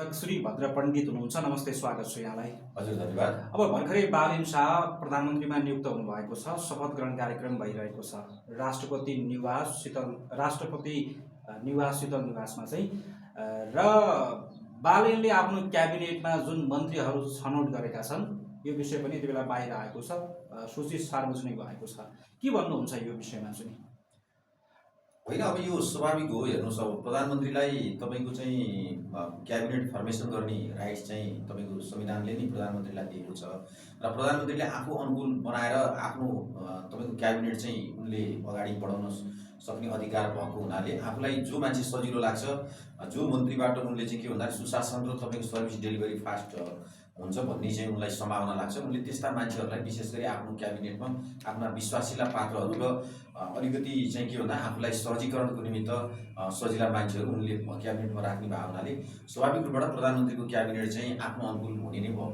श्री भद्र पण्डित हुनुहुन्छ। नमस्ते, स्वागत छ यहाँलाई। हजुर, धन्यवाद। अब भर्खरै बालेन शाह प्रधानमन्त्रीमा नियुक्त हुनुभएको छ। शपथ ग्रहण कार्यक्रम भइरहेको छ। राष्ट्रपति निवास शीतल निवासमा चाहिँ र बालेनले आफ्नो क्याबिनेटमा जुन मन्त्रीहरू छनौट गरेका छन् यो विषय पनि यति बेला बाहिर आएको छ, सूचित सार्वजनिक भएको छ। के भन्नुहुन्छ यो विषयमा चाहिँ? होइन, अब यो स्वाभाविक हो। हेर्नुहोस्, अब प्रधानमन्त्रीलाई तपाईँको चाहिँ क्याबिनेट फर्मेसन गर्ने राइट्स चाहिँ तपाईँको संविधानले नै प्रधानमन्त्रीलाई दिएको छ र प्रधानमन्त्रीले आफू अनुकूल बनाएर आफ्नो तपाईँको क्याबिनेट चाहिँ उनले अगाडि बढाउन सक्ने अधिकार भएको हुनाले आफूलाई जो मान्छे सजिलो लाग्छ, जो मन्त्रीबाट उनले चाहिँ के भन्दाखेरि सुशासन र तपाईँको सर्भिस डेलिभरी फास्ट हुन्छ भन्ने चाहिँ उनलाई सम्भावना लाग्छ। उनले त्यस्ता मान्छेहरूलाई विशेष गरी आफ्नो क्याबिनेटमा आफ्ना विश्वासिला पात्रहरू र अलिकति चाहिँ के भन्दा आफूलाई सहजीकरणको निमित्त सजिला मान्छेहरू उनले क्याबिनेटमा राख्ने भावनाले स्वाभाविक रूपबाट प्रधानमन्त्रीको क्याबिनेट चाहिँ आफ्नो अनुकूल हुने नै भयो।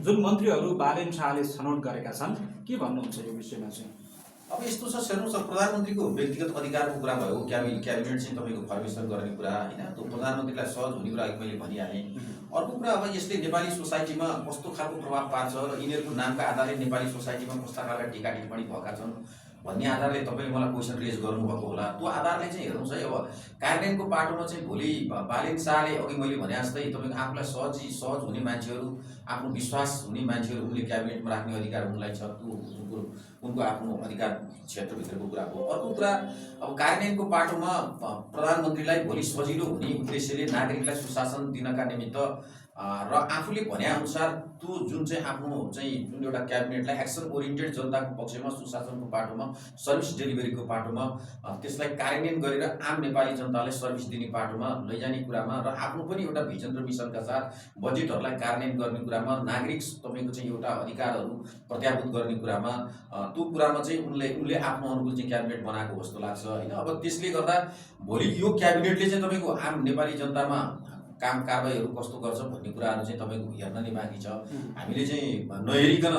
जुन मन्त्रीहरू बालेन शाहले छनौट गरेका छन्, के भन्नुहुन्छ यो विषयमा चाहिँ? अब यस्तो छ, हेर्नुहोस्, प्रधानमन्त्रीको व्यक्तिगत अधिकारको कुरा भयो। क्याबिनेट चाहिँ तपाईँको फर्मेसन गर्ने कुरा होइन, त्यो प्रधानमन्त्रीलाई सहज हुने कुरा मैले भनिहालेँ। अर्को कुरा, अब यसले नेपाली सोसाइटीमा कस्तो खालको प्रभाव पार्छ र यिनीहरूको नामका आधारले नेपाली सोसाइटीमा कस्ता खालका टीका टिप्पणी भएका छन् भन्ने आधारले तपाईँले मलाई क्वेसन रेज गर्नुभएको होला। त्यो आधारले चाहिँ हेर्नुहोस् है, अब कार्यान्वयनको पाटोमा चाहिँ भोलि बालेन शाहले अघि मैले भने जस्तै तपाईँको आफूलाई सहज हुने मान्छेहरू, आफ्नो विश्वास हुने मान्छेहरू उनले क्याबिनेटमा राख्ने अधिकार उनलाई छ। त्यो उनको आफ्नो अधिकार क्षेत्रभित्रको कुरा हो। अर्को कुरा, अब कार्यान्वयनको पाटोमा प्रधानमन्त्रीलाई भोलि सजिलो हुने उद्देश्यले नागरिकलाई सुशासन दिनका निमित्त र आफूले भनेअनुसार त्यो जुन चाहिँ आफ्नो चाहिँ जुन एउटा क्याबिनेटलाई एक्सन ओरिएन्टेड जनताको पक्षमा सुशासनको पाटोमा सर्भिस डेलिभरीको पाटोमा त्यसलाई कार्यान्वयन गरेर आम नेपाली जनतालाई सर्भिस दिने पाटोमा लैजाने कुरामा र आफ्नो पनि एउटा भिजन र मिसनका साथ बजेटहरूलाई कार्यान्वयन गर्ने कुरामा नागरिक तपाईँको चाहिँ एउटा अधिकारहरू प्रत्याभूत गर्ने कुरामा त्यो कुरामा चाहिँ उनले आफ्नो अनुकूल चाहिँ क्याबिनेट बनाएको जस्तो लाग्छ होइन। अब त्यसले गर्दा भोलि यो क्याबिनेटले चाहिँ तपाईँको आम नेपाली जनतामा काम कारबाहीहरू कस्तो गर्छ भन्ने कुराहरू चाहिँ तपाईँको हेर्न नै बाँकी छ। हामीले चाहिँ नहेरिकन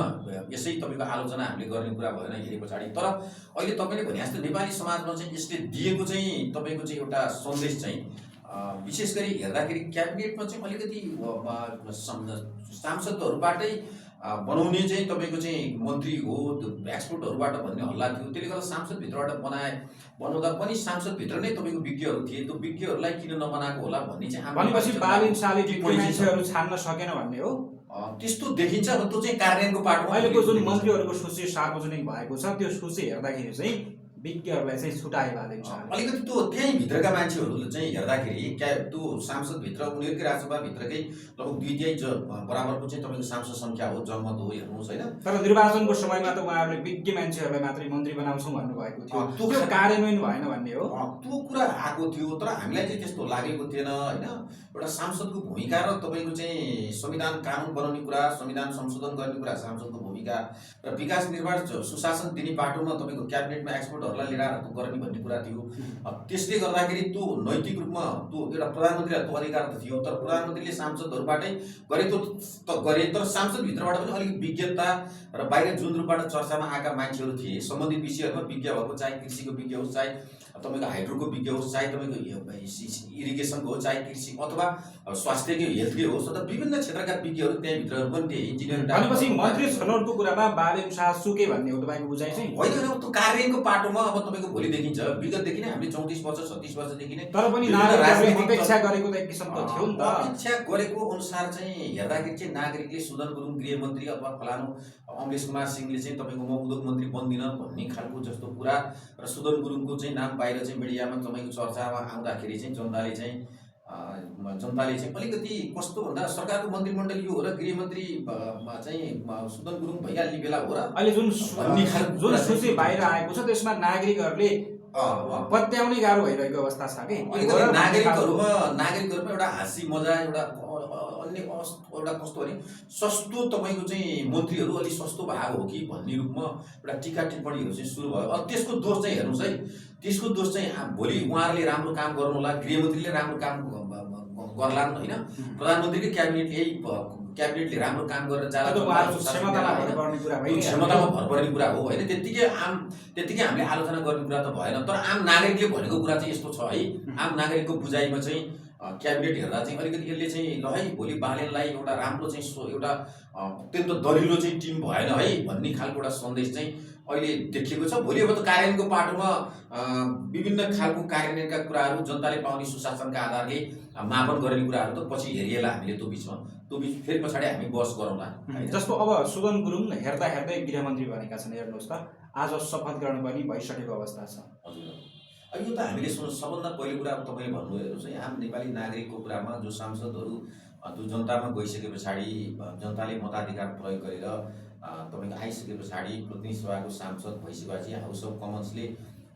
यसै तपाईँको आलोचना हामीले गर्ने कुरा भएन हेरे पछाडि। तर अहिले तपाईँले भने जस्तो नेपाली समाजमा चाहिँ यसले दिएको चाहिँ तपाईँको चाहिँ एउटा सन्देश चाहिँ विशेष गरी हेर्दाखेरि क्याबिनेटमा चाहिँ अलिकति सांसदहरूबाटै बनाउने चाहिँ तपाईँको चाहिँ मन्त्री हो, एक्सपर्टहरूबाट भन्ने हल्ला थियो। त्यसले गर्दा सांसदभित्रबाट बनाउँदा पनि सांसदभित्र नै तपाईँको विज्ञहरू थिए। त्यो विज्ञहरूलाई किन नबनाएको होला भन्ने चाहिँ भनेपछि बालेन शाहले मान्छेहरू छान्न सकेन भन्ने हो? त्यस्तो देखिन्छ। त्यो चाहिँ कार्यान्वयनको पाटोमा अहिलेको जुन मन्त्रीहरूको सूची सार्वजनिक भएको छ त्यो सूची हेर्दाखेरि चाहिँ विज्ञहरूलाई चाहिँ छुटाए बालेन शाहले। अलिकति त्यो त्यहीँ भित्रका मान्छेहरू चाहिँ हेर्दाखेरि त्यो सांसदभित्र उनीहरूकै राज्यसभाभित्रकै लगभग 2/3 बराबरको चाहिँ तपाईँको सांसद सङ्ख्या हो, जनमत हो। हेर्नुहोस् होइन, तर निर्वाचनको समयमा त उहाँहरूले विज्ञ मान्छेहरूलाई मात्रै मन्त्री बनाउँछौँ भन्नुभएको थियो। त्यो कार्यान्वयन भएन भन्ने हो? त्यो कुरा आएको थियो, तर हामीलाई चाहिँ त्यस्तो लागेको थिएन होइन। एउटा सांसदको भूमिका र तपाईँको चाहिँ संविधान कानुन बनाउने कुरा, संविधान संशोधन गर्ने कुरा सांसदको भूमिका र विकास निर्माण सुशासन दिने बाटोमा तपाईँको क्याबिनेटमा एक्सपर्टहरूलाई लिएर गर्ने भन्ने कुरा थियो। त्यसले गर्दाखेरि त्यो नैतिक रूपमा त्यो एउटा प्रधानमन्त्रीलाई त्यो अधिकार त थियो, तर प्रधानमन्त्रीले सांसदहरूबाटै गरे तर सांसदभित्रबाट पनि अलिक विज्ञता र बाहिर जुन रूपबाट चर्चामा आएका मान्छेहरू थिए सम्बन्धित विषयहरूमा विज्ञ भएको, चाहे कृषिको विज्ञ होस्, चाहे तपाईँको हाइड्रोको विज्ञ होस्, चाहे तपाईँको इरिगेसनको हो, चाहे कृषि अथवा स्वास्थ्यकै हेल्थकै होस्, अथवा विभिन्न क्षेत्रका विज्ञहरू त्यहीँभित्र पनि थिए। इन्जिनियर भनेपछि मन्त्री छनौटको कुरामा बालेन शाह सुके भन्ने हो तपाईँको बुझाइ चाहिँ? होइन, त्यो कार्यान्वयनको पाटोमा अब तपाईँको भोलि देखिन्छ। विगतदेखि नै हामीले 34 वर्ष 36 वर्षदेखि नै तर पनि नागरिकहरूले अपेक्षा गरेको त एक किसिमको थियो नि त। अपेक्षा गरेको अनुसार चाहिँ हेर्दाखेरि चाहिँ नागरिकले सुदन गुरुङ गृहमन्त्री अथवा फलानु अमरेश कुमार सिंहले चाहिँ तपाईँको म उद्योग मन्त्री बन्दिन भन्ने खालको जस्तो कुरा र सुदन गुरुङको चाहिँ नाम बाहिर चाहिँ मिडियामा तपाईँको चर्चामा आउँदाखेरि चाहिँ जनताले चाहिँ अलिकति कस्तो भन्दा सरकारको मन्त्रीमण्डल यो हो र गृहमन्त्रीमा चाहिँ सुदन गुरुङ भइहाल्ने बेला हो र अहिले जुन सूची बाहिर आएको छ त्यसमा नागरिकहरूले पत्याउने गाह्रो भइरहेको अवस्था छ कि नागरिकहरूमा एउटा हाँसी मजा एउटा कस्तो भने सस्तो तपाईँको चाहिँ मन्त्रीहरू अलिक सस्तो भएको हो कि भन्ने रूपमा एउटा टीका टिप्पणीहरू चाहिँ सुरु भयो। अब त्यसको दोष चाहिँ हेर्नुहोस् है, त्यसको दोष चाहिँ भोलि उहाँहरूले राम्रो काम गर्नुहोला, गृहमन्त्रीले राम्रो काम गर्लान् होइन, प्रधानमन्त्रीकै क्याबिनेटले राम्रो काम गरेर जाला, क्षमतामा भर पर्ने कुरा हो होइन। त्यत्तिकै हामीले आलोचना गर्ने कुरा त भएन। तर आम नागरिकले भनेको कुरा चाहिँ यस्तो छ है, आम नागरिकको बुझाइमा चाहिँ क्याबिनेट हेर्दा चाहिँ अलिकति यसले चाहिँ ल है भोलि बालेनलाई एउटा राम्रो चाहिँ एउटा अत्यन्त दरिलो चाहिँ टिम भएन है भन्ने खालको एउटा सन्देश चाहिँ अहिले देखिएको छ। भोलि अब त कार्यान्वयनको पाटोमा विभिन्न खालको कार्यान्वयनका कुराहरू जनताले पाउने सुशासनका आधारले मापन गर्ने कुराहरू त पछि हेरिएला हामीले त्यो बिचमा फेरि पछाडि हामी बहस गरौँला। जस्तो अब सुदन गुरुङ हेर्दा हेर्दै गृहमन्त्री बनेका छन्। हेर्नुहोस् त आज शपथ ग्रहण पनि भइसकेको अवस्था छ। हजुर यो त हामीले सबभन्दा पहिलो कुरा अब तपाईँले भन्नु हेर्नुहोस् है, आम नेपाली नागरिकको कुरामा जो सांसदहरू जो जनतामा गइसके पछाडि जनताले मताधिकार प्रयोग गरेर तपाईँको आइसके पछाडि प्रतिनिधि सभाको सांसद भइसकेपछि हाउस अफ कमन्सले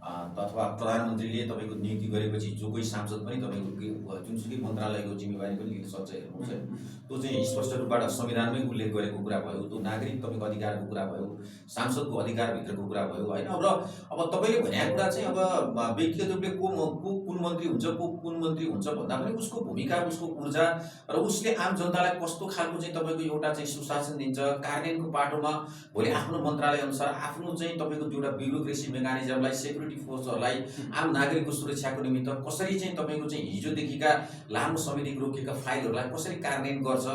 अथवा प्रधानमन्त्रीले तपाईँको नियुक्ति गरेपछि जो कोही सांसद पनि तपाईँको जुनसुकै मन्त्रालयको जिम्मेवारी पनि लिन सक्छ। हेर्नुहोस् है, त्यो चाहिँ स्पष्ट रूपबाट संविधानमै उल्लेख गरेको कुरा भयो, त्यो नागरिक तपाईँको अधिकारको कुरा भयो, सांसदको अधिकारभित्रको कुरा भयो होइन। र अब तपाईँले भनेको कुरा चाहिँ अब व्यक्तिगत रूपले को कुन मन्त्री हुन्छ को कुन मन्त्री हुन्छ भन्दा पनि उसको भूमिका, उसको ऊर्जा र उसले आम जनतालाई कस्तो खालको चाहिँ तपाईँको एउटा चाहिँ सुशासन दिन्छ, कार्यान्वयनको पाटोमा भोलि आफ्नो मन्त्रालय अनुसार आफ्नो चाहिँ तपाईँको एउटा ब्युरोक्रेसी मेकानिजमलाई, सेक्युरिटी फोर्सहरूलाई आम नागरिकको सुरक्षाको निमित्त कसरी चाहिँ तपाईँको चाहिँ हिजोदेखिका लामो समयदेखि रोकिएका फाइलहरूलाई कसरी कार्यान्वयन गर्छ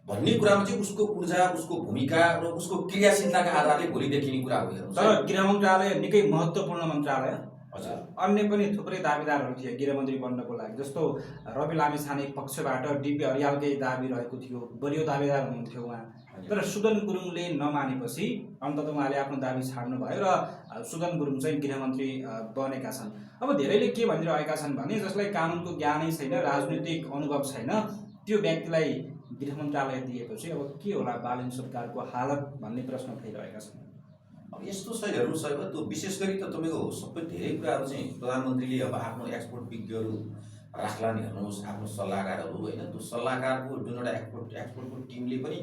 भन्ने कुरामा चाहिँ उसको ऊर्जा, उसको भूमिका र उसको क्रियाशीलताका आधारले भोलि देखिने कुरा हो। तर गृह मन्त्रालय निकै महत्त्वपूर्ण मन्त्रालय। हजुर, अन्य पनि थुप्रै दाबीदारहरू थिए गृहमन्त्री बन्नको लागि। जस्तो रवि लामिछाने पक्षबाट डिपी अर्यालकै दाबी रहेको थियो, बलियो दाबीदार हुनुहुन्थ्यो उहाँ। तर सुदन गुरुङले नमानेपछि अन्ततः उहाँले आफ्नो दाबी छाड्नु भयो र सुदन गुरुङ चाहिँ गृहमन्त्री बनेका छन्। अब धेरैले के भनिरहेका छन् भने जसलाई कानुनको ज्ञानै छैन, राजनीतिक अनुभव छैन, त्यो व्यक्तिलाई गृह मन्त्रालय दिएपछि अब के होला बालेन सरकारको हालत भन्ने प्रश्न उठाइरहेका छन्। अब यस्तो छ हेर्नुहोस् है, त्यो विशेष गरी त तपाईँको सबै धेरै कुराहरू चाहिँ प्रधानमन्त्रीले अब आफ्नो एक्सपर्ट विज्ञहरू राख्ला नि। हेर्नुहोस् आफ्नो सल्लाहकारहरू होइन, त्यो सल्लाहकारको जुन एउटा एक्सपर्टको टिमले पनि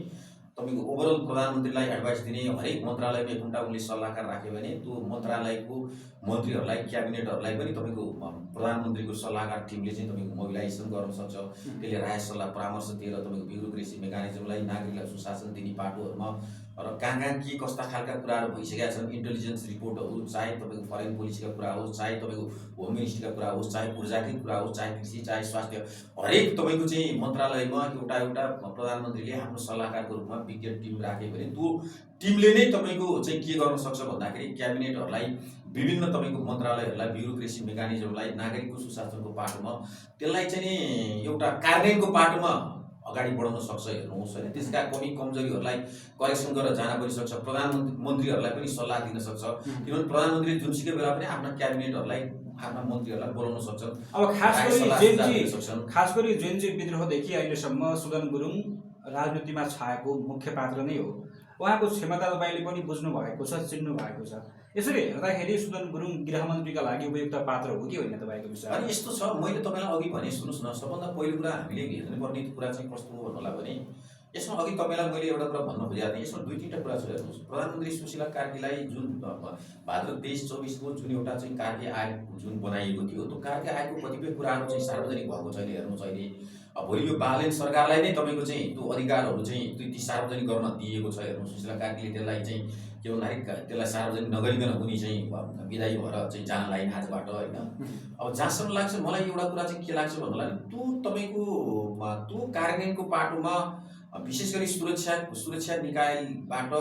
तपाईँको ओभरअल प्रधानमन्त्रीलाई एडभाइस दिने, हरेक मन्त्रालयमा एउटा उनले सल्लाहकार राख्यो भने त्यो मन्त्रालयको मन्त्रीहरूलाई, क्याबिनेटहरूलाई पनि तपाईँको प्रधानमन्त्रीको सल्लाहकार टिमले चाहिँ तपाईँको मोबिलाइजेसन गर्न सक्छ। त्यसले राय सल्लाह परामर्श दिएर तपाईँको ब्युरोक्रेसी मेकानिजमलाई, नागरिकलाई सुशासन दिने पाटोहरूमा र कहाँ के कस्ता खालका कुराहरू भइसकेका छन्, इन्टेलिजेन्स रिपोर्टहरू, चाहे तपाईँको फरेन पोलिसीका कुरा होस्, चाहे तपाईँको होम मिनिस्ट्रीका कुरा होस्, चाहे ऊर्जाकै कुरा होस्, चाहे कृषि, चाहे स्वास्थ्य, हरेक तपाईँको चाहिँ मन्त्रालयमा एउटा प्रधानमन्त्रीले आफ्नो सल्लाहकारको रूपमा विज्ञ टिम राख्यो भने त्यो टिमले नै तपाईँको चाहिँ के गर्न सक्छ भन्दाखेरि क्याबिनेटहरूलाई, विभिन्न तपाईँको मन्त्रालयहरूलाई, ब्युरोक्रेसी मेकानिजमलाई, नागरिकको सुशासनको पाटोमा त्यसलाई चाहिँ नि एउटा कार्यान्वयनको पाटोमा अगाडि बढाउन सक्छ। हेर्नुहोस् होइन, त्यसका कमी कमजोरीहरूलाई करेक्सन गरेर जान पनि सक्छ। मन्त्रीहरूलाई पनि सल्लाह दिन सक्छ, किनभने प्रधानमन्त्रीले जुनसुकै बेला पनि आफ्ना क्याबिनेटहरूलाई, आफ्ना मन्त्रीहरूलाई बोलाउन सक्छन्। अब खास गरी जेनजी विद्रोहदेखि अहिलेसम्म सुदन गुरुङ राजनीतिमा छाएको मुख्य पात्र नै हो। उहाँको क्षमता तपाईँले पनि बुझ्नु भएको छ, चिन्नु भएको छ। यसरी हेर्दाखेरि सुदन गुरुङ गृहमन्त्रीका लागि उपयुक्त पात्र हो कि होइन तपाईँको विचार? अनि यस्तो छ, मैले तपाईँलाई अघि भने सुन्नुहोस् न, सबभन्दा पहिलो कुरा हामीले हेर्नुपर्ने कुरा चाहिँ कस्तो हो भन्नुलाई भने यसमा अघि तपाईँलाई मैले एउटा कुरा भन्न खोजेको थिएँ। यसमा दुई तिनवटा कुरा छ। हेर्नुहोस्, प्रधानमन्त्री सुशीला कार्कीलाई जुन भाद्र 23-24 जुन एउटा चाहिँ कार्की आयोग जुन बनाइएको थियो, त्यो कार्की आयोगको कतिपय कुराहरू चाहिँ सार्वजनिक भएको छैन। हेर्नुहोस् अहिले भोलि यो बालेन सरकारलाई नै तपाईँको चाहिँ त्यो अधिकारहरू चाहिँ ती सार्वजनिक गर्न दिएको छ। हेर्नुहोस्, सुशीला कार्कीले त्यसलाई चाहिँ के भन्दाखेरि त्यसलाई सार्वजनिक नगरिकन उनी चाहिँ विदायी भएर चाहिँ जान लागिन् आजबाट होइन। अब जहाँसम्म लाग्छ मलाई एउटा कुरा चाहिँ के लाग्छ भन्नुलाई, त्यो तपाईँको त्यो कार्यान्वयनको पाटोमा विशेष गरी सुरक्षा निकायबाट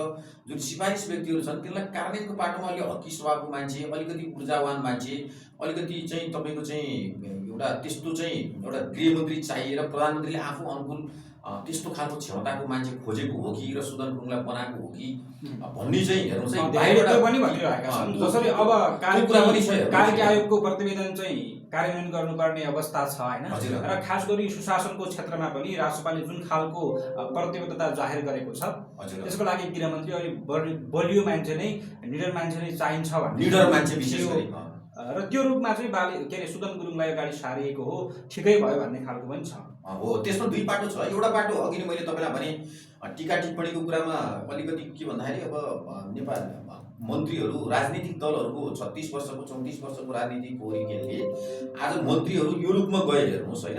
जुन सिफारिस व्यक्तिहरू छन् त्यसलाई कार्यान्वयनको पाटोमा अलि हकी स्वभावको मान्छे, अलिकति ऊर्जावान मान्छे, अलिकति चाहिँ तपाईँको चाहिँ एउटा त्यस्तो चाहिँ एउटा गृहमन्त्री चाहिए र प्रधानमन्त्रीले आफू अनुकूल त्यस्तो खालको क्षमताको मान्छे खोजेको हो कि र सुदन गुरुङलाई बनाएको हो कि भन्ने चाहिँ हेर्नुहोस् है, बाहिरबाट पनि भनिरहेका छन्। जसरी अब कार्की आयोगको प्रतिवेदन चाहिँ कार्यान्वयन गर्नुपर्ने अवस्था छ होइन, र खास गरी सुशासनको क्षेत्रमा पनि राष्ट्रपालले जुन खालको प्रतिबद्धता जाहेर गरेको छ त्यसको लागि गृहमन्त्री अलिक बलियो मान्छे नै, निडर मान्छे नै चाहिन्छ भन्ने, निडर मान्छे विशेष गरी र त्यो रूपमा चाहिँ सुदन गुरुङलाई अगाडि सारिएको हो, ठिकै भयो भन्ने खालको पनि छ। हो, त्यसमा दुई पाटो छ। एउटा पाटो अघि नै मैले तपाईँलाई भने टिका टिप्पणीको कुरामा अलिकति के भन्दाखेरि अब नेपाल मन्त्रीहरू, राजनीतिक दलहरूको 36 वर्षको 34 वर्षको राजनीतिक पोरिकेलले आज मन्त्रीहरू यो रूपमा गए। हेर्नुहोस् होइन,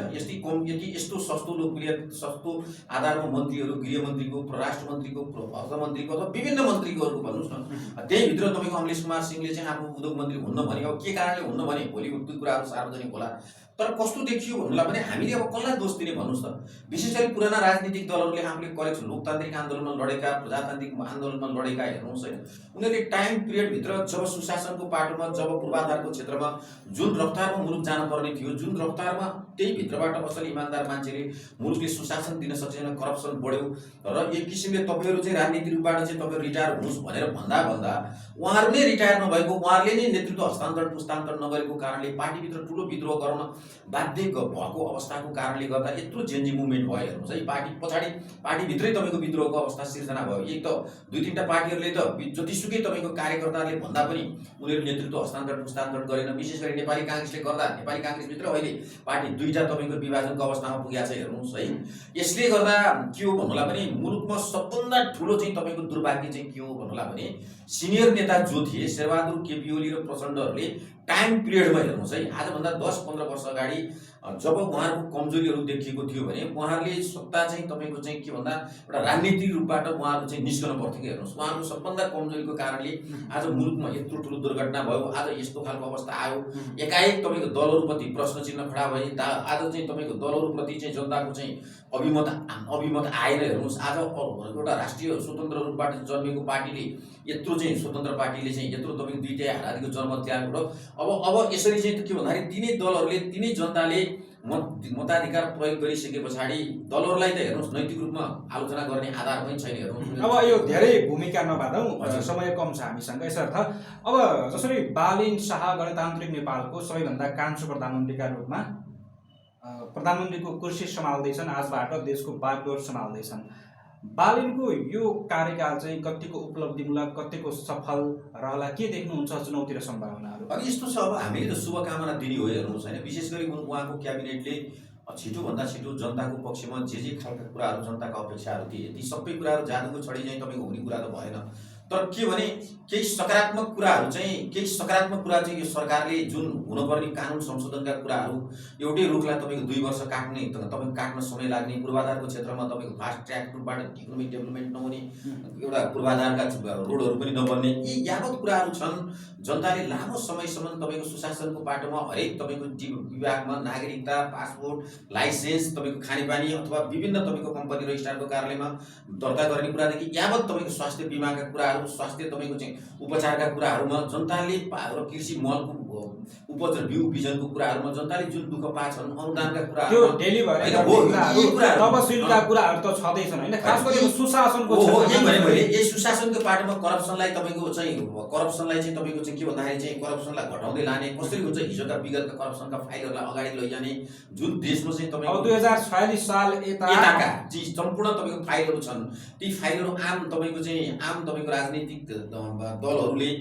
यदि यस्तो सस्तो लोकप्रिय सस्तो आधारमा मन्त्रीहरू, गृहमन्त्रीको, परराष्ट्र मन्त्रीको, अर्थमन्त्रीको अथवा विभिन्न मन्त्रीकोहरूको भन्नुहोस् न, त्यहीभित्र तपाईँको अमलेश कुमार सिंहले चाहिँ आफ्नो उद्योग मन्त्री हुन्न भने अब के कारणले हुन्न भने भोलि त्यो कुराहरू सार्वजनिक होला। तर कस्तो देखियो भन्नुलाई भने हामीले अब कसलाई दोष दिने भन्नुहोस् त। विशेष गरी पुराना राजनीतिक दलहरूले आफूले कलेक्सन लोकतान्त्रिक आन्दोलनमा लडेका, प्रजातान्त्रिक आन्दोलनमा लडेका हेर्नुहोस् होइन, उनीहरूले टाइम पिरियडभित्र जब सुशासनको पाटोमा, जब पूर्वाधारको क्षेत्रमा जुन रफ्तारमा मुलुक जान पर्ने थियो, जुन रफ्तारमा त्यही भित्रबाट असल इमान्दार मान्छेले मुलुकले सुशासन दिन सकेन, करप्सन बढ्यो र एक किसिमले तपाईँहरू चाहिँ राजनीतिक रूपबाट चाहिँ तपाईँहरू रिटायर हुनुहोस् भनेर भन्दा उहाँहरू नै रिटायर नभएको, उहाँहरूले नै नेतृत्व हस्तान्तरण पुस्तान्तरण नगरेको कारणले पार्टीभित्र ठुलो विद्रोह गराउन बाध्य भएको अवस्थाको कारणले गर्दा यत्रो जेन्जी मुभमेन्ट भयो हेर्नुहोस् है। पार्टी पछाडि पार्टीभित्रै तपाईँको विद्रोहको अवस्था सिर्जना भयो। एक त दुई तिनवटा पार्टीहरूले त जतिसुकै तपाईँको कार्यकर्ताहरूले भन्दा पनि उनीहरू नेतृत्व हस्तान्तरण पुस्तान्तरण गरेन। विशेष गरी नेपाली काङ्ग्रेसले गर्दा नेपाली काङ्ग्रेसभित्र अहिले पार्टी दुईटा तपाईँको विभाजनको अवस्थामा पुगेको छ हेर्नुहोस् है। यसले गर्दा के हो भन्नुलाई भने मुलुकमा सबभन्दा ठुलो चाहिँ तपाईँको दुर्भाग्य चाहिँ के हो भन्नुलाई भने सिनियर नेता जो थिए शेरबहादुर केपी ओली र प्रचण्डहरूले टाइम पिरियडमा हेर्नुहोस् है, आजभन्दा 10-15 वर्ष अगाडि जब उहाँहरूको कमजोरीहरू देखिएको थियो भने उहाँहरूले सत्ता चाहिँ तपाईँको चाहिँ के भन्दा एउटा राजनीतिक रूपबाट उहाँहरू चाहिँ निस्कन पर्थ्यो कि हेर्नुहोस्। उहाँहरूको सबभन्दा कमजोरीको कारणले आज मुलुकमा यत्रो ठुलो दुर्घटना भयो, आज यस्तो खालको अवस्था आयो। एकाएक तपाईँको दलहरूप्रति प्रश्न चिन्ह खडा भए, आज चाहिँ तपाईँको दलहरूप्रति चाहिँ जनताको चाहिँ अभिमत आएर हेर्नुहोस्। आज एउटा राष्ट्रिय स्वतन्त्र रूपबाट जन्मेको पार्टीले यत्रो चाहिँ स्वतन्त्र पार्टीले चाहिँ यत्रो तपाईँको दुईटै हारादिको जन्म त्यागबाट अब यसरी चाहिँ के भन्दाखेरि तिनै दलहरूले तिनै जनताले मताधिकार प्रयोग गरिसके पछाडि दलहरूलाई त हेर्नुहोस् नैतिक रूपमा आलोचना गर्ने आधार पनि छैन हेर्नुहोस्। अब यो धेरै भूमिका नबाधौँ, समय कम छ हामीसँग, यसर्थ अब जसरी बालिन शाह गणतान्त्रिक नेपालको सबैभन्दा कान्छो प्रधानमन्त्रीका रूपमा प्रधानमन्त्रीको कुर्सी सम्हाल्दैछन्, आजबाट देशको बागडोर सम्हाल्दैछन्। बालिनको यो कार्यकाल चाहिँ कतिको उपलब्धिमूलक, कतिको सफल रहला, के देख्नुहुन्छ चुनौती र सम्भावनाहरू? अब यस्तो छ, अब हामीले त शुभकामना दिने हो हेर्नुहोस् होइन। विशेष गरी उहाँको क्याबिनेटले छिटोभन्दा छिटो जनताको पक्षमा जे खालका कुराहरू जनताका अपेक्षाहरू थिए ती सबै कुराहरू जादुको छडी चाहिँ तपाईँको हुने कुरा त भएन। तर के भने केही सकारात्मक कुरा चाहिँ यो सरकारले जुन हुनुपर्ने कानुन संशोधनका कुराहरू, एउटै रुखलाई तपाईँको 2 वर्ष काट्ने, तपाईँको काट्न समय लाग्ने, पूर्वाधारको क्षेत्रमा तपाईँको फास्ट ट्र्याक रूपबाट इकोनोमिक डेभलपमेन्ट नहुने, एउटा पूर्वाधारका रोडहरू पनि नबन्ने, यी यावत कुराहरू छन्। जनताले लामो समयसम्म तपाईँको सुशासनको पाटोमा हरेक तपाईँको विभागमा नागरिकता, पासपोर्ट, लाइसेन्स, तपाईँको खानेपानी अथवा विभिन्न तपाईँको कम्पनी रजिस्ट्रारको कार्यालयमा दर्ता गर्ने कुरादेखि यावत तपाईँको स्वास्थ्य बिमाका कुराहरू, स्वास्थ्य तपाईँको चाहिँ उपचारका कुराहरूमा जनताले र कृषि मलको उपज र बिउ बिजनको कुराहरूमा जनताले जुन दुःख पाछन्, अनुदानका कुराहरू, त्यो डेली भएका तपसिलका कुराहरू त छँदैछन् होइन, खास गरी सुशासनको यही सुशासनको पाटोमा करप्सनलाई चाहिँ तपाईँको चाहिँ के भन्दाखेरि चाहिँ करप्सनलाई घटाउँदै लाने, कसरी हुन्छ हिजोका विगतका करप्सनका फाइलहरूलाई अगाडि लैजाने, जुन देशमा चाहिँ तपाईँको 2046 साल यताका जी सम्पूर्ण तपाईँको फाइलहरू छन्, ती फाइलहरू आम तपाईँको राजनीतिक दलहरूले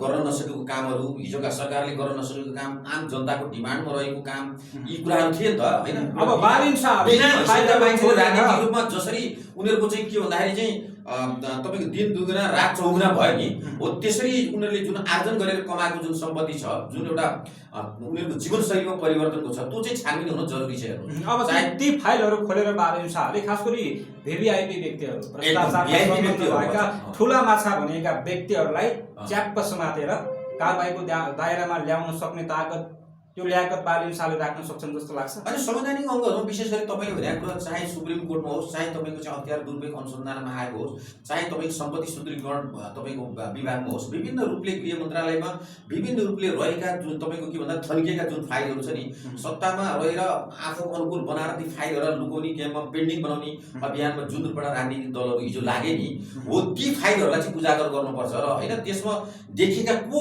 गर्न नसकेको कामहरू, हिजोका सरकारले गर्न नसकेको काम, आम जनताको डिमान्डमा रहेको काम, यी कुराहरू थिए नि त होइन। अब बालिन शाहले राजनीतिक रूपमा जसरी उनीहरूको चाहिँ के भन्दाखेरि चाहिँ तपाईँको दिन दुगुना रात चौगुना भयो नि, हो त्यसरी उनीहरूले जुन आर्जन गरेर कमाएको जुन सम्पत्ति छ, जुन एउटा उनीहरूको जीवनशैलीमा परिवर्तनको छ, त्यो चाहिँ छानबिन हुन जरुरी छ। अब ती फाइलहरू खोलेर बालिन शाहले खास गरी भिभिआइपी व्यक्तिहरू, भएका ठुला माछा भनेका व्यक्तिहरूलाई च्याप्प समातेर कारबाहीको दायरामा ल्याउन सक्ने ताकत, त्यो ल्याकत बालिन शाहले राख्न सक्छन् जस्तो लाग्छ। अनि संवैधानिक अङ्गहरूमा विशेष गरी तपाईँले भनेको कुरा चाहे सुप्रिम कोर्टमा होस्, चाहे तपाईँको चाहिँ हतियार दुर्व्यवहार अनुसन्धानमा आएको होस्, चाहे तपाईँको सम्पत्ति सुदृढीकरण तपाईँको विभागमा होस्, विभिन्न रूपले गृह मन्त्रालयमा विभिन्न रूपले रहेका जुन तपाईँको के भन्दा थन्किएका जुन फाइलहरू छ नि, सत्तामा रहेर आफू अनुकूल बनाएर ती फाइलहरूलाई लुकाउने, गेममा पेन्डिङ बनाउने अभियानमा जुन रूपबाट राजनीतिक दलहरू हिजो लागे नि, हो ती फाइलहरूलाई चाहिँ उजागर गर्नुपर्छ र होइन त्यसमा देखेका को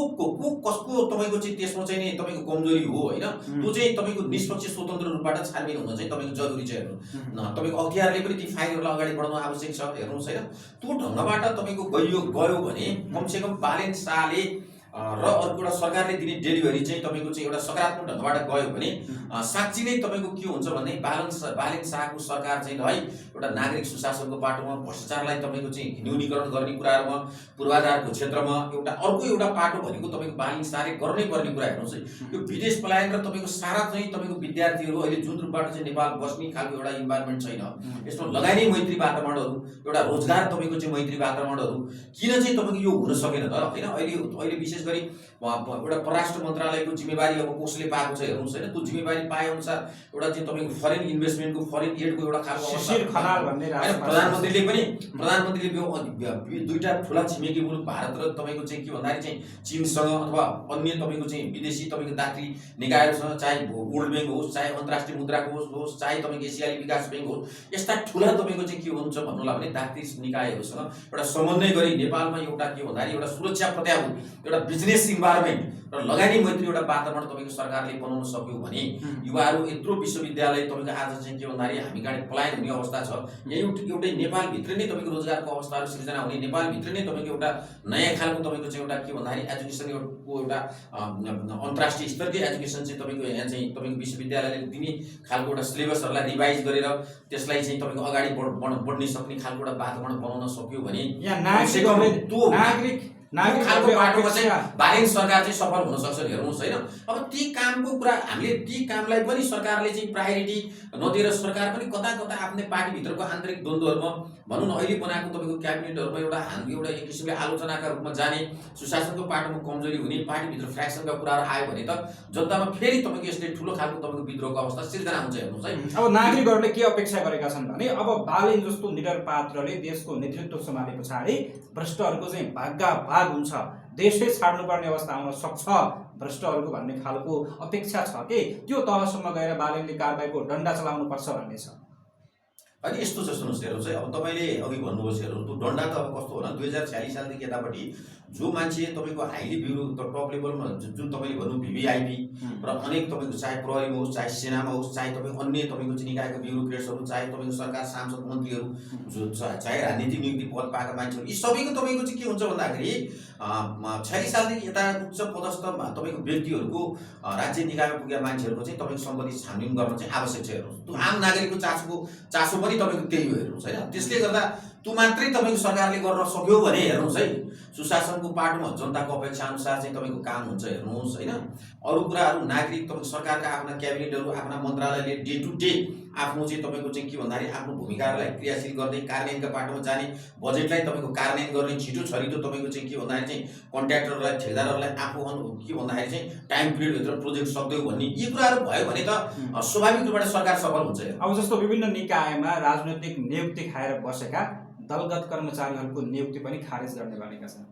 कसको तपाईँको चाहिँ त्यसमा चाहिँ नि तपाईँको कमजोरी हो होइन, त्यो चाहिँ तपाईँको निष्पक्ष स्वतन्त्र रूपबाट छानबिन हुन चाहिँ तपाईँको जरुरी छ हेर्नु। तपाईँको अख्तियारले पनि ती फाइलहरूलाई अगाडि बढाउन आवश्यक छ हेर्नुहोस् होइन। त्यो ढङ्गबाट तपाईँको गयो भने कमसेकम बालिन शाहले र अर्को एउटा सरकारले दिने डेलिभरी चाहिँ तपाईँको चाहिँ एउटा सकारात्मक ढङ्गबाट गयो भने साँच्ची नै तपाईँको के हुन्छ भने बालिन शाहको सरकार चाहिँ है एउटा नागरिक सुशासनको पाटोमा भ्रष्टाचारलाई तपाईँको चाहिँ न्यूनीकरण गर्ने कुराहरूमा, पूर्वाधारको क्षेत्रमा अर्को एउटा पाटो भनेको तपाईँको बालिन शाहले गर्नै पर्ने कुरा हेर्नुहोस् है। यो विदेश पलायन र तपाईँको सारा चाहिँ तपाईँको विद्यार्थीहरू अहिले जुन रूपबाट चाहिँ नेपाल बस्ने खालको एउटा इन्भाइरोमेन्ट छैन, यसमा लगानी मैत्री वातावरणहरू, एउटा रोजगार तपाईँको चाहिँ मैत्री वातावरणहरू किन चाहिँ तपाईँको यो हुन सकेन त होइन। अहिले विशेष गरी एउटा परराष्ट्र मन्त्रालयको जिम्मेवारी अब कसले पाएको छ हेर्नुहोस् होइन, त्यो जिम्मेवारी पाएअनुसार एउटा चाहिँ तपाईँको फरेन इन्भेस्टमेन्टको फरेन एडको एउटा खालको शिशिर खनाल भन्ने होइन, प्रधानमन्त्रीले दुईटा ठुला छिमेकी मुलुक भारत र तपाईँको चाहिँ के भन्दाखेरि चाहिँ चीनसँग अथवा अन्य तपाईँको चाहिँ विदेशी तपाईँको दाखिली निकायहरूसँग, चाहे वर्ल्ड ब्याङ्क होस्, चाहे अन्तर्राष्ट्रिय मुद्रा कोष होस्, चाहे तपाईँको एसियाली विकास ब्याङ्क होस्, यस्ता ठुला तपाईँको चाहिँ के हुन्छ भन्नुलाई भने दाखिली निकायहरूसँग एउटा समन्वय गरी नेपालमा एउटा के भन्दाखेरि एउटा सुरक्षा प्रत्याभूत एउटा बिजनेस इन्भाइरोमेन्ट र लगानी मैत्री एउटा वातावरण तपाईँको सरकारले बनाउन सक्यो भने युवाहरू यत्रो विश्वविद्यालय तपाईँको आज चाहिँ के भन्दाखेरि हामी कहाँ पलायन हुने अवस्था छ, एउटै नेपालभित्र नै तपाईँको रोजगारको अवस्थाहरू सिर्जना हुने, नेपालभित्र नै तपाईँको एउटा नयाँ खालको तपाईँको चाहिँ एउटा के भन्दाखेरि एजुकेसनको एउटा अन्तर्राष्ट्रिय स्तरकै एजुकेसन चाहिँ तपाईँको यहाँ चाहिँ तपाईँको विश्वविद्यालयले दिने खालको एउटा सिलेबसहरूलाई रिभाइज गरेर त्यसलाई चाहिँ तपाईँको अगाडि बढ्ने सक्ने खालको एउटा वातावरण बनाउन सक्यो भने खालको बाटोमा चाहिँ बालेन सरकार चाहिँ सफल हुन सक्छ हेर्नुहोस् होइन। अब ती कामको कुरा हामीले ती कामलाई पनि सरकारले चाहिँ प्रायोरिटी नदिएर सरकार पनि कता कता आफ्नै पार्टीभित्रको आन्तरिक द्वन्द्वहरूमा भनौँ न अहिले बनाएको तपाईँको क्याबिनेटहरूमा एउटा एक किसिमले आलोचनाका रूपमा जाने, सुशासनको पाटोमा कमजोरी हुने, पार्टीभित्र फ्रेक्सनका कुराहरू आयो भने त जनतामा फेरि तपाईँको यसले ठुलो खालको तपाईँको विद्रोहको अवस्था सिर्जना हुन्छ हेर्नुहोस् है। अब नागरिकहरूले के अपेक्षा गरेका छन् भने अब बालेन जस्तो निडर पात्रले देशको नेतृत्व सम्हाले पछाडि भ्रष्टहरूको चाहिँ भाग्गा हुन्छ, देशै छाड्नुपर्ने अवस्था आउन सक्छ भ्रष्टहरूको भन्ने खालको अपेक्षा छ कि त्यो तहसम्म गएर बालेनले कारबाहीको डन्डा चलाउनु पर्छ भन्ने छ। अनि यस्तो छ सुन्नुहोस् हेर्नुहोस् है, अब तपाईँले अघि भन्नुभयो हेर्नुहोस् त्यो डन्डा त अब कस्तो होला 2046 सालदेखि यतापट्टि जो मान्छे तपाईँको हाइली ब्युरो टप लेभलमा जुन तपाईँले भन्नु भिभिआइपी र अनेक तपाईँको चाहे प्रहरीमा होस्, चाहे सेनामा होस्, चाहे तपाईँको अन्य तपाईँको चाहिँ निकायका ब्युरोक्रेट्सहरू, चाहे तपाईँको सरकार सांसद मन्त्रीहरू जो चाहे राजनीतिक नियुक्ति पद पाएका मान्छेहरू, यी सबैको तपाईँको चाहिँ के हुन्छ भन्दाखेरि 46 सालदेखि यता उच्च पदस्थ तपाईँको व्यक्तिहरूको राज्य निकायमा पुगेका मान्छेहरूको चाहिँ तपाईँको सम्पत्ति छानबिन गर्न चाहिँ आवश्यक छ हेर्नुहोस्। त्यो आम नागरिकको चासो पनि तपाईँको त्यही हो हेर्नुहोस् होइन। त्यसले गर्दा त्यो मात्रै तपाईँको सरकारले गर्न सक्यो भने हेर्नुहोस् है, सुशासनको पाटोमा जनताको अपेक्षा अनुसार चाहिँ तपाईँको काम हुन्छ हेर्नुहोस् होइन। अरू कुराहरू नागरिक तपाईँको सरकारका आफ्ना क्याबिनेटहरू, आफ्ना मन्त्रालयले डे टु डे आफ्नो चाहिँ तपाईँको चाहिँ के भन्दाखेरि आफ्नो भूमिकाहरूलाई क्रियाशील गर्दै कार्यान्वयनका बाटोमा जाने, बजेटलाई तपाईँको कार्यान्वयन गर्ने, छिटो छरिटो तपाईँको चाहिँ के भन्दाखेरि चाहिँ कन्ट्र्याक्टरलाई, ठेकेदारहरूलाई आफू के भन्दाखेरि चाहिँ टाइम पिरियडभित्र प्रोजेक्ट सक्दैौ भन्ने यी कुराहरू भयो भने त स्वाभाविक रूपबाट सरकार सफल हुन्छ। अब जस्तो विभिन्न निकायमा राजनैतिक नियुक्ति खाएर बसेका दलगत कर्मचारीहरूको नियुक्ति पनि खारेज गर्ने भनेका छन्,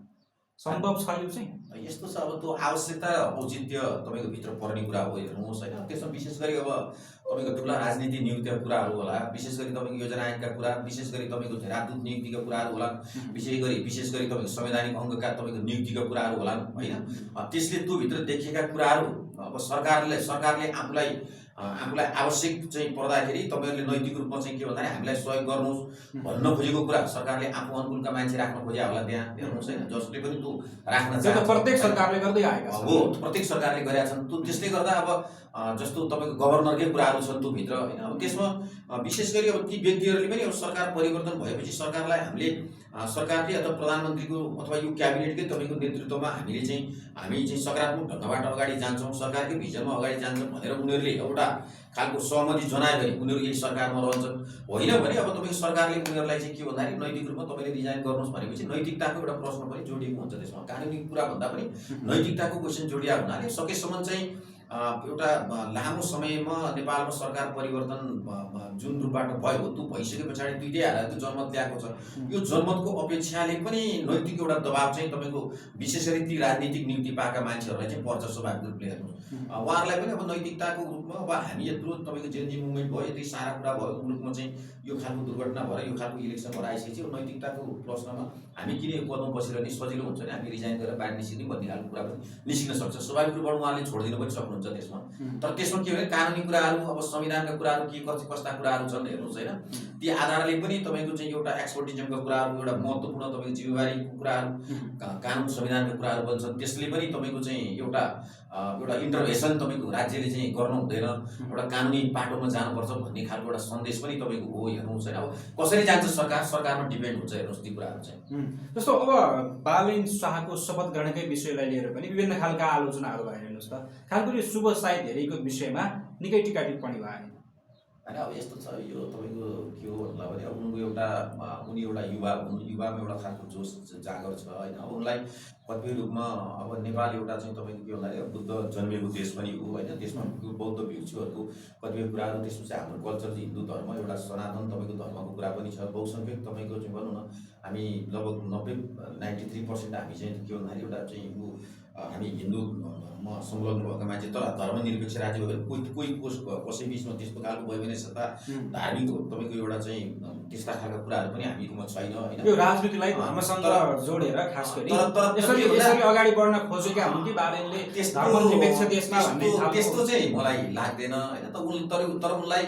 सम्भव छ यो चाहिँ? यस्तो छ अब त्यो आवश्यकता औचित्य तपाईँको भित्र पर्ने कुरा हो हेर्नुहोस् होइन। त्यसमा विशेष गरी अब तपाईँको ठुला राजनीतिक नियुक्तिका कुराहरू होला, विशेष गरी तपाईँको योजना आयोगका कुरा, विशेष गरी तपाईँको राजदूत नियुक्तिका कुराहरू होला, विशेष गरी तपाईँको संवैधानिक अङ्गका तपाईँको नियुक्तिका कुराहरू होला होइन। त्यसले त्यो भित्र देखिएका कुराहरू अब सरकारले आफूलाई आवश्यक चाहिँ पर्दाखेरि तपाईँहरूले नैतिक रूपमा चाहिँ के भन्दाखेरि हामीलाई सहयोग गर्नुहोस् भन्न खोजेको कुरा सरकारले आफू अनुकूलका मान्छे राख्न खोजे होला त्यहाँ हेर्नुहोस् होइन, जसले पनि त्यो राख्न चाहन्छ। प्रत्येक सरकारले गर्दै आएका छन्, हो प्रत्येक सरकारले गरेका छन्। त्यो त्यसले गर्दा अब जस्तो तपाईँको गभर्नरकै कुराहरू छन् त्यो भित्र होइन। अब त्यसमा विशेष गरी अब ती व्यक्तिहरूले पनि अब सरकार परिवर्तन भएपछि सरकारलाई हामीले सरकारले अथवा प्रधानमन्त्रीको अथवा यो क्याबिनेटकै तपाईँको नेतृत्वमा हामी चाहिँ सकारात्मक ढङ्गबाट अगाडि जान्छौँ, सरकारकै भिजनमा अगाडि जान्छौँ भनेर उनीहरूले एउटा खालको सहमति जनायो भने उनीहरू यही सरकारमा रहन्छन्। होइन भने अब तपाईँको सरकारले उनीहरूलाई चाहिँ के भन्दाखेरि नैतिक रूपमा तपाईँले रिजाइन गर्नुहोस् भनेपछि नैतिकताको एउटा प्रश्न पनि जोडिएको हुन्छ त्यसमा। कानुनी कुरा भन्दा पनि नैतिकताको क्वेसन जोडिया हुनाले सकेसम्म चाहिँ एउटा लामो समयमा नेपालमा सरकार परिवर्तन जुन रूपबाट भयो त्यो भइसके पछाडि दुईटै हालतको जनमत ल्याएको छ। यो जनमतको अपेक्षाले पनि नैतिक एउटा दबाब चाहिँ तपाईँको विशेष गरी ती राजनीतिक नियुक्ति पाएका मान्छेहरूलाई चाहिँ पर्छ स्वाभाविक रूपले हेर्नुहोस्। उहाँहरूलाई पनि अब नैतिकताको रूपमा अब हामी यत्रो तपाईँको जेनजी मुभमेन्ट भयो, यति सारा कुरा भयो मुलुकमा चाहिँ यो खालको दुर्घटना भएर यो खालको इलेक्सनहरू आइसकेपछि नैतिकताको प्रश्नमा हामी किन यो पदमा बसिरहने, सजिलो हुन्छ भने हामी रिजाइन गरेर बाहिर निस्किने भन्ने खालको कुरा पनि निस्किन सक्छ। स्वाभाविक रूपबाट उहाँले छोडिदिनु पनि सक्नुहुन्छ त्यसमा। तर त्यसमा के भने कानुनी कुराहरू अब संविधानका कुराहरू के कस्ता कुराहरू छन् हेर्नुहोस् होइन। ती आधारले पनि तपाईँको चाहिँ एउटा एक्सपर्टिजमका कुराहरू, एउटा महत्त्वपूर्ण तपाईँको जिम्मेवारीको कुराहरू, कानुन संविधानका कुराहरू बन्छन्। त्यसले पनि तपाईँको चाहिँ एउटा इन्टरभेसन तपाईँको राज्यले चाहिँ गर्नु हुँदैन, एउटा कानुनी बाटोमा जानुपर्छ भन्ने खालको एउटा सन्देश पनि तपाईँको हो हेर्नुहोस् होइन। अब कसरी जान्छ सरकारमा डिपेन्ड हुन्छ हेर्नुहोस् ती कुराहरू चाहिँ। जस्तो अब बालेन शाहको शपथ ग्रहणकै विषयलाई लिएर पनि विभिन्न खालका आलोचनाहरू भयो हेर्नुहोस् त, खालको यो शुभ साहित्य हेरेको विषयमा निकै टिका टिप्पणी भयो। होइन अब यस्तो छ यो तपाईँको के हो भन्दा पनि अब उनको एउटा उनी एउटा युवा हुन्, युवामा एउटा खालको जोस जागर छ होइन। अब उनलाई कतिपय रूपमा अब नेपाल एउटा चाहिँ तपाईँको के भन्दाखेरि बुद्ध जन्मिएको देश पनि हो होइन। त्यसमा बौद्ध भिक्षुहरूको कतिपय कुराहरू, त्यसपछि हाम्रो कल्चर चाहिँ हिन्दू धर्म एउटा सनातन तपाईँको धर्मको कुरा पनि छ। बहुसङ्ख्यक तपाईँको चाहिँ भनौँ न हामी लगभग 93% हामी चाहिँ के भन्दाखेरि एउटा चाहिँ हामी हिन्दूमा संलग्न भएको मान्छे, तर धर्मनिरपेक्ष राज्य भयो भने कोही कसै बिचमा त्यस्तो खालको वैमनस्यता धार्मिक तपाईँको एउटा चाहिँ त्यस्ता खालका कुराहरू पनि हामीकोमा छैन होइन। यो राजनीतिलाई धर्मसँग जोडेर खास गरी तर यसरी अगाडि बढ्न खोजेका हुन् कि बालेनले धर्मनिरपेक्ष देशमा भन्ने त्यस्तो चाहिँ मलाई लाग्दैन होइन। तर उनलाई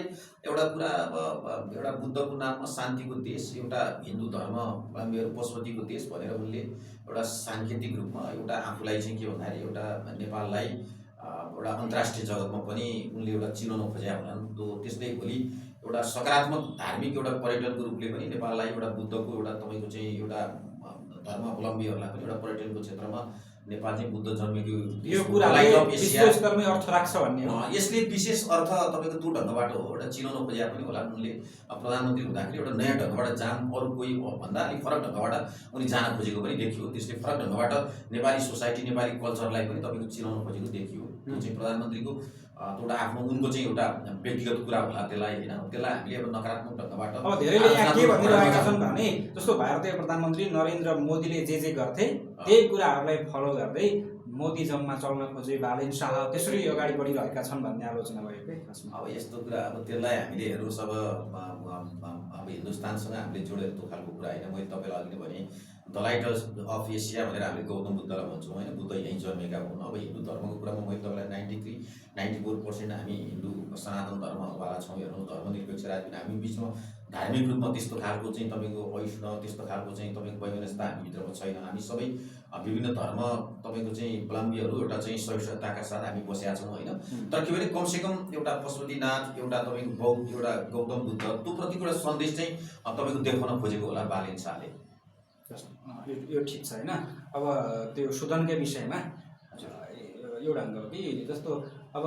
एउटा कुरा अब एउटा बुद्धको नाममा शान्तिको देश, एउटा हिन्दू धर्मावलम्बीहरू पशुपतिको देश भनेर उनले एउटा साङ्केतिक रूपमा एउटा आफूलाई चाहिँ के भन्दाखेरि एउटा नेपाललाई एउटा अन्तर्राष्ट्रिय जगतमा पनि उनले एउटा चिनाउन खोजेका होलान्। त्यस्तै भोलि एउटा सकारात्मक धार्मिक एउटा पर्यटनको रूपले पनि नेपाललाई एउटा बुद्धको एउटा तपाईँको चाहिँ एउटा धर्मावलम्बीहरूलाई पनि एउटा पर्यटनको क्षेत्रमा नेपाल चाहिँ बुद्ध जन्मेको यो कुरालाई विश्वस्तरमै अर्थ राख्छ भन्ने हो। यसले विशेष अर्थ तपाईँको त्यो ढङ्गबाट हो एउटा चिनाउन खोजेका पनि होला। उनले प्रधानमन्त्री हुँदाखेरि एउटा नयाँ ढङ्गबाट जान, अरू कोही भन्दा अलिक फरक ढङ्गबाट उनी जान खोजेको पनि देखियो। त्यसले फरक ढङ्गबाट नेपाली सोसाइटी, नेपाली कल्चरलाई पनि तपाईँको चिनाउन खोजेको देखियो। त्यो चाहिँ प्रधानमन्त्रीको एउटा आफ्नो उनको चाहिँ एउटा व्यक्तिगत कुरा होला त्यसलाई होइन। त्यसलाई हामीले अब नकारात्मक ढङ्गबाट अब धेरैले यहाँ के भनिरहेका छन् भने जस्तो भारतीय प्रधानमन्त्री नरेन्द्र मोदीले जे गर्थे त्यही कुराहरूलाई फलो गर्दै मोदीजममा चल्न खोजे बालेन शाह त्यसरी अगाडि बढिरहेका छन् भन्ने आलोचना भयो के खासमा। अब यस्तो कुरा अब त्यसलाई हामीले हेर्नुहोस् अब हिन्दुस्तानसँग हामीले जोडेर त्यो खालको कुरा होइन। मैले तपाईँलाई अघि नै भने द लाइट अफ एसिया भनेर हामीले गौतम बुद्धलाई भन्छौँ होइन। बुद्ध यहीँ जन्मेका हुन्। अब हिन्दू धर्मको कुरामा मैले तपाईँलाई 93-94% हामी हिन्दू सनातन धर्मवाला छौँ। हेर्नुहोस् धर्मनिरपेक्ष राज्य हामी बिचमा धार्मिक रूपमा त्यस्तो खालको चाहिँ तपाईँको वैष्णव त्यस्तो खालको चाहिँ तपाईँको वैमनस्यता हामीभित्रमा छैन। हामी सबै विभिन्न धर्म तपाईँको चाहिँ अवलम्बीहरू एउटा चाहिँ सहिष्णुताका साथ हामी बसेका छौँ होइन। तर के भने कमसेकम एउटा पशुपतिनाथ, एउटा तपाईँको एउटा गौतम बुद्ध त्यो प्रतिको एउटा सन्देश चाहिँ तपाईँको देखाउन खोजेको होला बालेन शाहले। यो ठिक छ होइन। अब त्यो सुदनकै विषयमा एउटा ढङ्ग हो कि जस्तो अब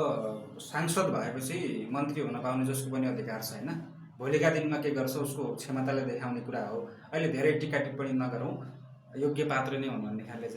सांसद भएपछि मन्त्री हुन पाउने जसको पनि अधिकार छ होइन। भोलिका दिनमा के गर्छ उसको क्षमताले देखाउने कुरा हो। अहिले धेरै टिका टिप्पणी नगरौँ, योग्य पात्र नै हुन् भन्ने खाले